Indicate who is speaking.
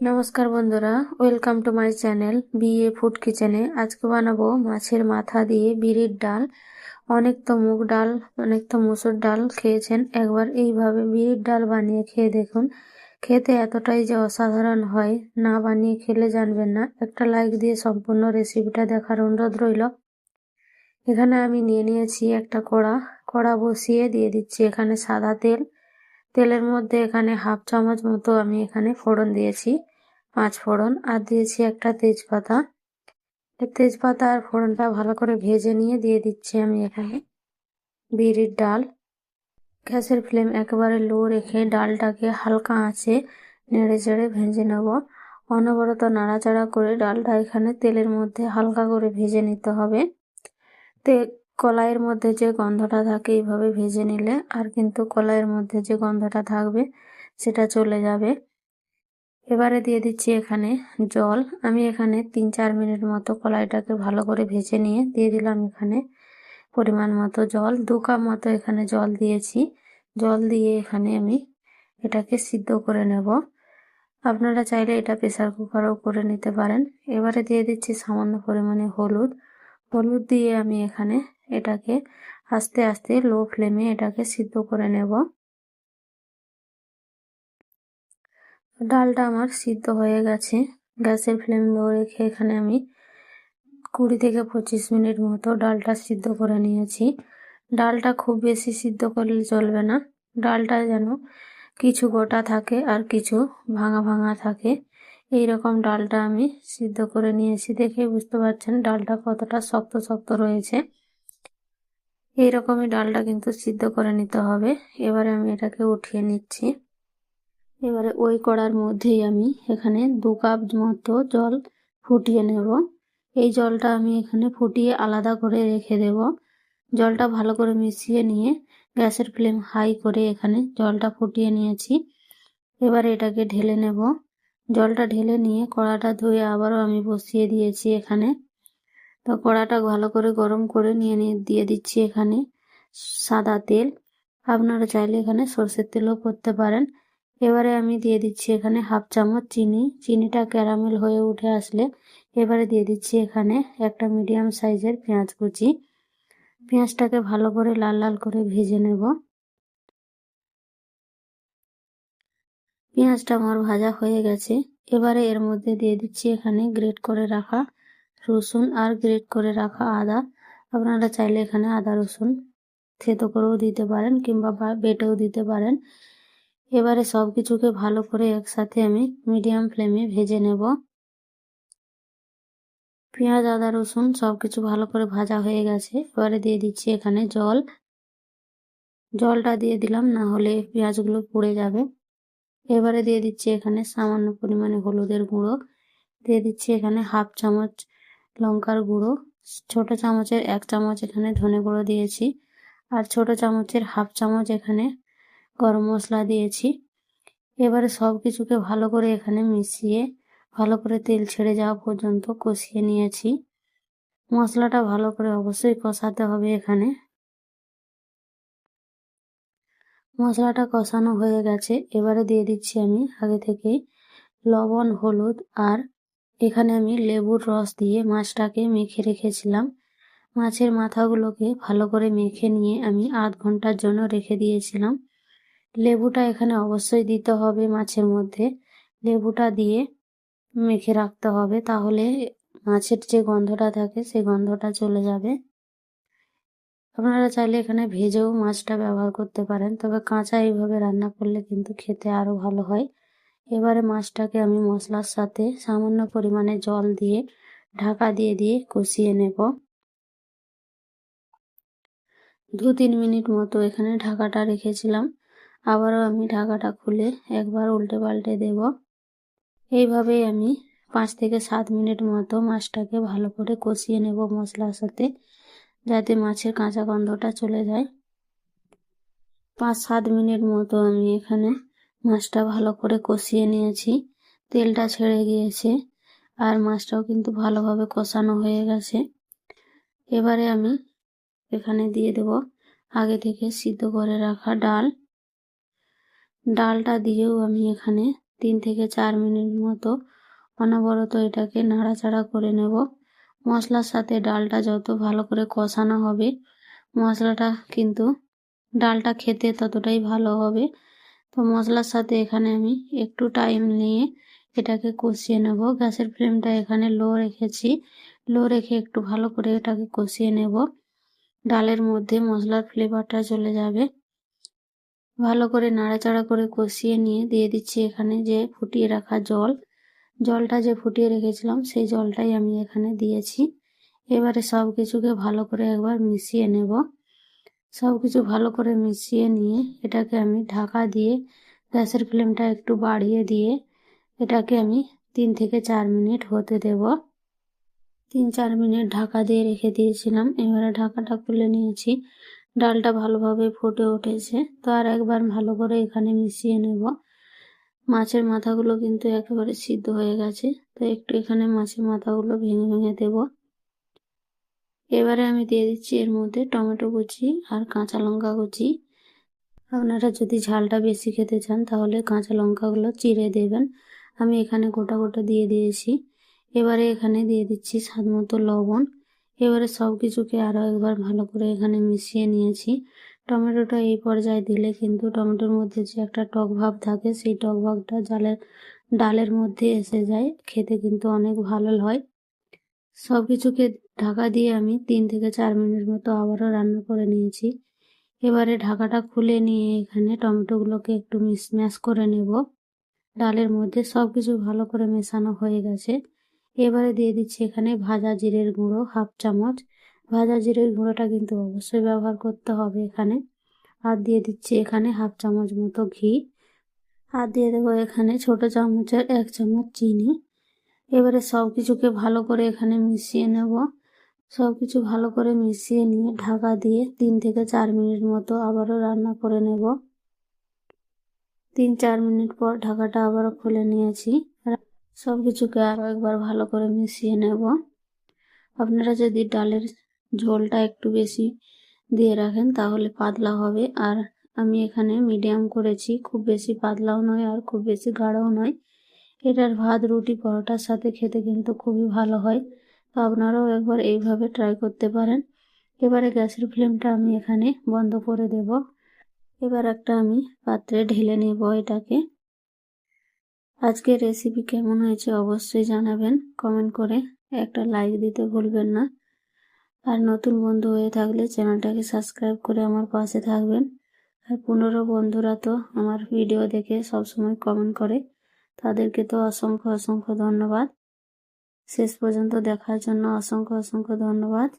Speaker 1: নমস্কার বন্ধুরা, welcome to my channel BA food কিচেনে। আজকে বানাবো মাছের মাথা দিয়ে বিরির ডাল। অনেক তো মুগ ডাল, অনেক তো মুসুর ডাল খেয়েছেন, একবার এইভাবে বিরির ডাল বানিয়ে খেয়ে দেখুন। খেতে এতটাই যে অসাধারণ হয়, না বানিয়ে খেলে জানবেন না। একটা লাইক দিয়ে সম্পূর্ণ রেসিপিটা দেখার অনুরোধ রইল। এখানে আমি নিয়ে নিয়েছি একটা কড়া বসিয়ে দিয়ে দিচ্ছি এখানে সাদা তেল। তেলের মধ্যে এখানে হাফ চামচ মতো আমি এখানে ফোড়ন দিয়েছি, 5 ফোড়ন, আর দিয়েছি একটা তেজপাতা। তেজপাতা আর ফোড়নটা ভালো করে ভেজে নিয়ে দিয়ে দিচ্ছি আমি এখানে বিরির ডাল। গ্যাসের ফ্লেম একেবারে লো রেখে ডালটাকে হালকা আঁচে নেড়ে চেড়ে ভেজে নেব। অনবরত নাড়াচাড়া করে ডালটা এখানে তেলের মধ্যে হালকা করে ভেজে নিতে হবে। কলাইয়ের মধ্যে যে গন্ধটা থাকে এইভাবে ভেজে নিলে আর কিন্তু কলাইয়ের মধ্যে যে গন্ধটা থাকবে সেটা চলে যাবে। এবারে দিয়ে দিচ্ছি এখানে জল। আমি এখানে 3-4 মিনিট মতো কলাইটাকে ভালো করে ভেজে নিয়ে দিয়ে দিলাম এখানে পরিমাণ মতো জল। 2 কাপ মতো এখানে জল দিয়েছি। জল দিয়ে এখানে আমি এটাকে সিদ্ধ করে নেব। আপনারা চাইলে এটা প্রেসার কুকারেও করে নিতে পারেন। এবারে দিয়ে দিচ্ছি সামান্য পরিমাণে হলুদ। হলুদ দিয়ে আমি এখানে এটাকে আস্তে আস্তে লো ফ্লেমে এটাকে সিদ্ধ করে নেব। ডালটা আমার সিদ্ধ হয়ে গেছে। গ্যাসের ফ্লেম লো রেখে এখানে আমি 20-25 মিনিট মতো ডালটা সিদ্ধ করে নিয়েছি। ডালটা খুব বেশি সিদ্ধ করলে চলবে না। ডালটা যেন কিছু গোটা থাকে আর কিছু ভাঙা ভাঙা থাকে, এইরকম ডালটা আমি সিদ্ধ করে নিয়েছি। দেখে বুঝতে পারছেন ডালটা কতটা শক্ত শক্ত রয়েছে। এইরকমই ডালটা কিন্তু সিদ্ধ করে নিতে হবে। এবারে আমি এটাকে উঠিয়ে নিচ্ছি। এবারে ওই কড়ার মধ্যেই আমি এখানে 2 কাপ মতো জল ফুটিয়ে নেব। এই জলটা আমি এখানে ফুটিয়ে আলাদা করে রেখে দেব। জলটা ভালো করে মিশিয়ে নিয়ে গ্যাসের ফ্লেম হাই করে এখানে জলটা ফুটিয়ে নিয়েছি। এবারে এটাকে ঢেলে নেব। জলটা ঢেলে নিয়ে কড়াটা ধুয়ে আবারও আমি বসিয়ে দিয়েছি এখানে। তো কড়াটা ভালো করে গরম করে নিয়ে দিয়ে দিচ্ছি এখানে সাদা তেল। আপনারা চাইলে এখানে সরষের তেলও করতে পারেন। এবারে আমি দিয়ে দিচ্ছি এখানে হাফ চামচ চিনি। চিনিটা ক্যারামেল হয়ে উঠে আসলে এবারে দিয়ে দিচ্ছি এখানে একটা মিডিয়াম সাইজের পেঁয়াজ কুচি। পেঁয়াজটাকে ভালো করে লাল লাল করে ভেজে নেব। পেঁয়াজটা আমার ভাজা হয়ে গেছে। এবারে এর মধ্যে দিয়ে দিচ্ছি এখানে গ্রেট করে রাখা রসুন আর গ্রেট করে রাখা আদা। আপনারা চাইলে এখানে আদা রসুন থেতো করেও দিতে পারেন কিংবা বেটেও দিতে পারেন। এবারে সব কিছুকে ভালো করে একসাথে আমি মিডিয়াম ফ্লেমে ভেজে নেব। পেঁয়াজ আদা রসুন সব কিছু ভালো করে ভাজা হয়ে গেছে। এবারে দিয়ে দিচ্ছি এখানে জল। জলটা দিয়ে দিলাম, না হলে পেঁয়াজগুলো পুড়ে যাবে। এবারে দিয়ে দিচ্ছি এখানে সামান্য পরিমাণে হলুদের গুঁড়ো। দিয়ে দিচ্ছি এখানে হাফ চামচ লঙ্কার গুঁড়ো। ছোট চামচের 1 চামচ এখানে ধনে গুঁড়ো দিয়েছি। আর ছোট চামচের হাফ চামচ এখানে গরম মশলা দিয়েছি। এবারে সব কিছুকে ভালো করে এখানে মিশিয়ে ভালো করে তেল ছেড়ে যাওয়া পর্যন্ত কষিয়ে নিয়েছি। মশলাটা ভালো করে অবশ্যই কষাতে হবে এখানে। মশলাটা কষানো হয়ে গেছে। এবারে দিয়ে দিচ্ছি আমি আগে থেকে লবণ হলুদ আর এখানে আমি লেবুর রস দিয়ে মাছটাকে মেখে রেখেছিলাম। মাছের মাথাগুলোকে ভালো করে মেখে নিয়ে আমি আধ ঘন্টার জন্য রেখে দিয়েছিলাম। লেবুটা এখানে অবশ্যই দিতে হবে মাছের মধ্যে। লেবুটা দিয়ে মেখে রাখতে হবে, তাহলে মাছের যে গন্ধটা থাকে সেই গন্ধটা চলে যাবে। আপনারা চাইলে এখানে ভেজেও মাছটা ব্যবহার করতে পারেন, তবে কাঁচা এইভাবে রান্না করলে কিন্তু খেতে আরও ভালো হয়। এবারে মাছটাকে আমি মশলার সাথে সামান্য পরিমাণে জল দিয়ে ঢাকা দিয়ে কষিয়ে নেব। 2-3 মিনিট মতো এখানে ঢাকাটা রেখেছিলাম। আবারও আমি ঢাকাটা খুলে একবার উল্টে পাল্টে দেব। এইভাবেই আমি 5-7 মিনিট মতো মাছটাকে ভালো করে কষিয়ে নেব মশলার সাথে, যাতে মাছের কাঁচা গন্ধটা চলে যায়। 5-7 মিনিট মতো আমি এখানে মাছটা ভালো করে কষিয়ে নিয়েছি। তেলটা ছেড়ে গিয়েছে আর মাছটাও কিন্তু ভালোভাবে কষানো হয়ে গেছে। এবারে আমি এখানে দিয়ে দেব আগে থেকে সিদ্ধ করে রাখা ডাল। ডালটা দিয়েও আমি এখানে 3 থেকে 4 মিনিট মতো অনবরত এটাকে নাড়াচাড়া করে নেব। মশলার সাথে ডালটা যত ভালো করে কষানো হবে, মশলাটা কিন্তু ডালটা খেতে ততটাই ভালো হবে। তো মশলার সাথে এখানে আমি একটু টাইম নিয়ে এটাকে কষিয়ে নেব। গ্যাসের ফ্লেমটা এখানে লো রেখেছি। লো রেখে একটু ভালো করে এটাকে কষিয়ে নেব। ডালের মধ্যে মশলার ফ্লেভারটা চলে যাবে। ভালো করে নাড়াচাড়া করে কষিয়ে নিয়ে দিয়ে দিচ্ছি এখানে যে ফুটিয়ে রাখা জল। জলটা যে ফুটিয়ে রেখেছিলাম সেই জলটাই আমি এখানে দিয়েছি। এবারে সব কিছুকে ভালো করে একবার মিশিয়ে নেব। সব কিছু ভালো করে মিশিয়ে নিয়ে এটাকে আমি ঢাকা দিয়ে গ্যাসের ফ্লেমটা একটু বাড়িয়ে দিয়ে এটাকে আমি 3 থেকে 4 মিনিট হতে দেব। 3-4 মিনিট ঢাকা দিয়ে রেখে দিয়েছিলাম। এবারে ঢাকাটা খুলে নিয়েছি। ডালটা ভালোভাবে ফুটে উঠেছে। তো আর একবার ভালো করে এখানে মিশিয়ে নেব। মাছের মাথাগুলো কিন্তু একেবারে সিদ্ধ হয়ে গেছে। তো একটু এখানে মাছের মাথাগুলো ভেঙে ভেঙে দেব। এবারে আমি দিয়ে দিচ্ছি এর মধ্যে টমেটো কুচি আর কাঁচা লঙ্কা কুচি। আপনারা যদি ঝালটা বেশি খেতে চান তাহলে কাঁচা লঙ্কাগুলো চিড়ে দেবেন। আমি এখানে গোটা গোটা দিয়ে দিয়েছি। এবারে এখানে দিয়ে দিচ্ছি স্বাদ মতো লবণ। এবারে সব কিছুকে আরও একবার ভালো করে এখানে মিশিয়ে নিয়েছি। টমেটোটা এই পর্যায়ে দিলে কিন্তু টমেটোর মধ্যে যে একটা টক ভাব থাকে সেই টক ভাবটা ডালের মধ্যে এসে যায়, খেতে কিন্তু অনেক ভালো হয়। সব কিছুকে ঢাকা দিয়ে আমি 3 থেকে 4 মিনিট মতো আবারও রান্না করে নিয়েছি। এবারে ঢাকাটা খুলে নিয়ে এখানে টমেটোগুলোকে একটু ম্যাশ করে নেব। ডালের মধ্যে সব কিছু ভালো করে মেশানো হয়ে গেছে। এবারে দিয়ে দিচ্ছি এখানে ভাজা জিরের গুঁড়ো 1/2 চামচ। ভাজা জিরের গুঁড়োটা কিন্তু অবশ্যই ব্যবহার করতে হবে এখানে। আর দিয়ে দিচ্ছি এখানে 1/2 চামচ মতো ঘি। আর দিয়ে দেবো এখানে ছোট চামচের 1 চামচ চিনি। এবারে সব কিছুকে ভালো করে এখানে মিশিয়ে নেব। সব কিছু ভালো করে মিশিয়ে নিয়ে ঢাকা দিয়ে 3 থেকে 4 মিনিট মতো আবারও রান্না করে নেব। 3-4 মিনিট পর ঢাকাটা আবারও খুলে নিয়েছি। সব কিছুকে আরও একবার ভালো করে মিশিয়ে নেব। আপনারা যদি ডালের ঝোলটা একটু বেশি দিয়ে রাখেন তাহলে পাতলা হবে। আর আমি এখানে মিডিয়াম করেছি, খুব বেশি পাতলাও নয় আর খুব বেশি গাঢ়ও নয়। এটার ভাত, রুটি, পরোটার সাথে খেতে কিন্তু খুবই ভালো হয়। তো আপনারাও একবার এইভাবে ট্রাই করতে পারেন। এবারে গ্যাসের ফ্লেমটা আমি এখানে বন্ধ করে দেব। এবার একটা আমি পাত্রে ঢেলে নেব এটাকে। আজকের রেসিপি কেমন হয়েছে অবশ্যই জানাবেন কমেন্ট করে। একটা লাইক দিতে ভুলবেন না। আর নতুন বন্ধু হয়ে থাকলে চ্যানেলটাকে সাবস্ক্রাইব করে আমার পাশে থাকবেন। আর পুনরায় বন্ধুরা তো আমার ভিডিও দেখে সবসময় কমেন্ট করে, তাদেরকে তো অসংখ্য অসংখ্য ধন্যবাদ। শেষ পর্যন্ত দেখার জন্য অসংখ্য অসংখ্য ধন্যবাদ।